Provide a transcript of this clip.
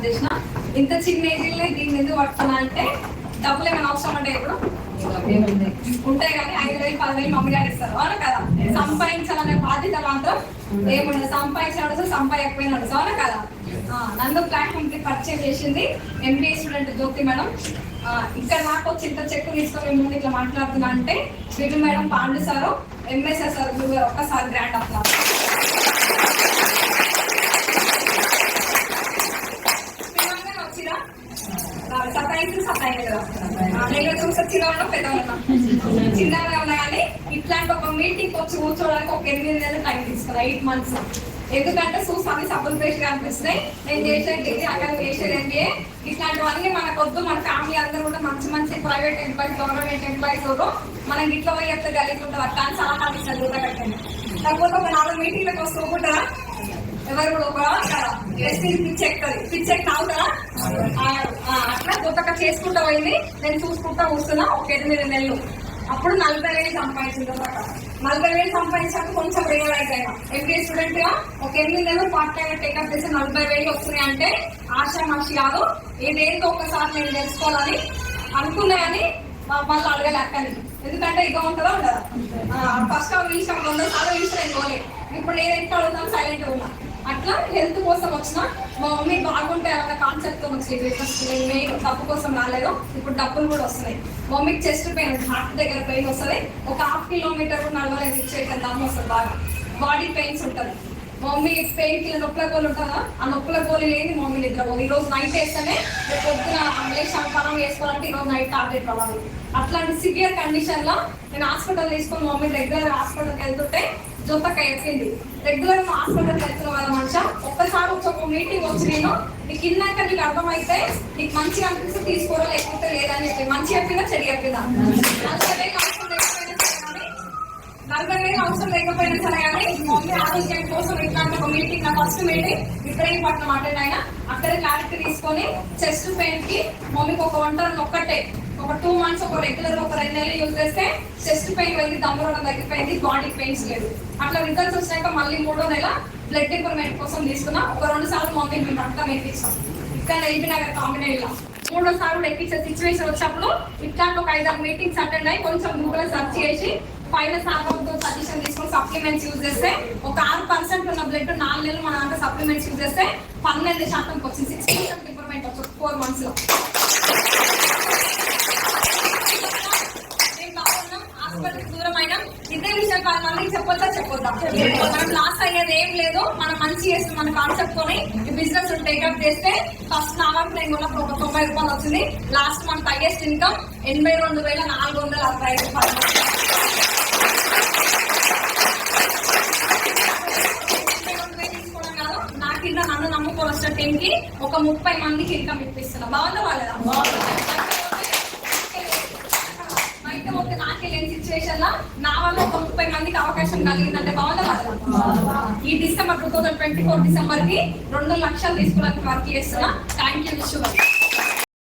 చేసిన ఇంత చిన్న ఏజ్లో దీన్ని ఎందుకు పడుతున్నా అంటే డబ్బులు ఏమైనా అవసరం అంటే ఇప్పుడు ఉంటాయి కానీ 5,000 10,000 మమ్మీ డాడీ ఇస్తారు అవునా కదా. సంపాదించాలనే బాధ్యత మాత్రం ఏముండదు. సంపాదించినట్టు సంపాదకపోయినట్టు అవునా కదా. నన్ను ప్లాట్ఫామ్ కి పరిచయం చేసింది ఎంబీఏ స్టూడెంట్ జ్యోతి మేడం. ఇక్కడ నాకు వచ్చి ఇంత చెక్ తీసుకొని ముందు ఇట్లా మాట్లాడుతున్నా అంటే Viju madam, Pandu sir, MSS sir ఒక్కసారి గ్రాండ్ అప్లా. చిన్నగా ఉన్నా కానీ ఇట్లాంటి ఒక మీటింగ్ వచ్చి కూర్చోడానికి ఒక 8 నెలలు టైం తీసుకున్నా, 8 months. ఎందుకంటే చూసాను సబ్బులు పేస్ట్ కనిపిస్తున్నాయి. నేను చేసేది డిగ్రీ, అక్కడ చేసేది ఎంబీఏ. ఇట్లాంటివన్నీ మనకొద్దు. మన ఫ్యామిలీ అందరూ కూడా మంచి మంచి ప్రైవేట్ ఎంప్లాయీస్, గవర్నమెంట్ ఎంప్లాయీస్ మనం ఇట్లా పోయి చెప్తే గలీకుంటారు. అట్లా అని చాలా కనిపిస్తుంది దూర కట్టండి. కాకపోతే ఒక 4 మీటింగ్లకు వస్తూ ఉంటారా ఎవరు కూడా పిచ్చి ఎక్కుతుంది. పిచ్చి ఎక్కి అవుతారా అట్లా కొత్తగా చేసుకుంటా పోయింది. నేను చూసుకుంటా కూర్చున్నా ఒక 8 నెలలు. అప్పుడు 40,000 సంపాదించింది. 40,000 సంపాదించాక కొంచెం రియలైజ్ అయినా ఎంబీఏ స్టూడెంట్ గా ఒక 8 నెలలు పార్ట్ టైం టేకప్ చేసి 40,000 వస్తున్నాయి అంటే ఆశామాషి కాదు. ఏదేంటో ఒక్కసారి నేను తెలుసుకోవాలని అనుకున్నా కానీ వాళ్ళు అడగలేకని. ఎందుకంటే ఇక ఉంటుందా ఉండదా. ఫస్ట్ ఇష్టం 100 సార్లు ఇష్టం అయిపోలేదు. ఇప్పుడు నేను ఎంత అడుగుతాను సైలెంట్ ఉన్నా. అట్లా హెల్త్ కోసం వచ్చిన మా మమ్మీ బాగుంటే అన్న కాన్సెప్ట్ తో వచ్చింది. మెయిన్ డబ్బు కోసం రాలేదు, ఇప్పుడు డబ్బులు కూడా వస్తున్నాయి. మమ్మీకి చెస్ట్ పెయిన్, హార్ట్ దగ్గర పెయిన్ వస్తుంది. ఒక 1/2 kilometer నడవలేదు, ఇచ్చేట దమ్ము వస్తుంది. బాగా బాడీ పెయిన్స్ ఉంటుంది. మమ్మీ పెయిన్ కి నొప్పుల గోలు ఉంటుందా, ఆ నొప్పుల గోలు లేని మమ్మీ నిద్రపోదు. ఈ రోజు నైట్ వేస్తేనే రేపు పొద్దున పనం వేసుకోవాలంటే ఈ రోజు నైట్ టాబ్లెట్ రావాలి. అట్లాంటి సివియర్ కండిషన్ లో నేను హాస్పిటల్ తీసుకొని మమ్మీ రెగ్యులర్ హాస్పిటల్కి వెళ్తుంటే జొత్తక చెప్పింది. రెగ్యులర్ హాస్పిటల్కి వెళ్తున్న వాళ్ళ మనిషి ఒక్కసారి ఒక మీటింగ్ వచ్చి నేను నీకు ఇన్నాక నీకు అర్థమైతే నీకు మంచిగా అనిపిస్తే తీసుకోరా, లేకపోతే లేదని చెప్పి మంచి చెప్పినా చెడు చెప్పినా 40,000 అవసరం లేకపోయినా సరే కానీ మమ్మీ ఆరోగ్యం కోసం ఇట్లాంటి ఒక మీటింగ్, నా ఫస్ట్ మీటింగ్ ఇబ్రహీంపట్నం అటెండ్ అయినా. అక్కడే క్లారిటీ తీసుకొని చెస్ట్ పెయిన్ కి మమ్మీకి ఒక వంటలు ఒక్కటే ఒక 2 months ఒక రెగ్యులర్ ఒక 2 నెలలు యూజ్ చేస్తే చెస్ట్ పెయిన్ వెళ్ళి దమ్మురడం తగ్గిపోయింది, బాడీ పెయిన్స్ లేదు. అట్లా రిజల్ట్స్ వచ్చినాక మళ్ళీ 3వ నెల బ్లడ్ ఇంప్రూవ్మెంట్ కోసం తీసుకున్నా. ఒక 2 సార్లు మమ్మీ మేము రక్తం ఎక్కిస్తాం ఇక్కడ ఎల్బీ నగర్ కాంబినేషన్. 3వ సార్లు ఎక్కించే సిచ్యువేషన్ వచ్చినప్పుడు ఇట్లాంటి ఒక 5-6 మీటింగ్స్ అటెండ్ అయ్యి కొంచెం గూగుల్ సెర్చ్ చేసి పైన సార్తో సజెషన్ తీసుకొని సప్లిమెంట్స్ యూజ్ చేస్తే ఒక 6% ఉన్న బ్లడ్ 4 నెలలు మన అంటే సప్లిమెంట్స్ యూజ్ చేస్తే 12% వచ్చింది. 6% ఇంప్రూవ్మెంట్ వచ్చింది 4 months లో. దూరమైన ఇదే విషయం కాదు, మళ్ళీ చెప్పొద్దా మనం లాస్ అయ్యేది ఏం లేదు. మనం మంచి చేస్తాం మన కాన్సెప్ట్ తోని ఈ బిజినెస్ టేకప్ చేస్తే ఫస్ట్ నాలుగు నేను కూడా ఒక 90 రూపాయలు వచ్చింది. లాస్ట్ మంత్ హైయెస్ట్ ఇన్కమ్ 82,465 రూపాయలు. నా కింద నన్ను నమ్ముకొని వచ్చిన టీం కి ఒక 30 మందికి ఇన్కమ్ ఇప్పిస్తున్నా. బాగుందా వాళ్ళదా? నాకే లేని సిచ్యువేషన్ లో నా వల్ల ఒక 30 మందికి అవకాశం కలిగిందంటే బాగుందా వాళ్ళదా? ఈ డిసెంబర్ 2024 డిసెంబర్ కి 2 లక్షలు తీసుకోవడానికి వర్క్ చేస్తున్నా. Thank you wish.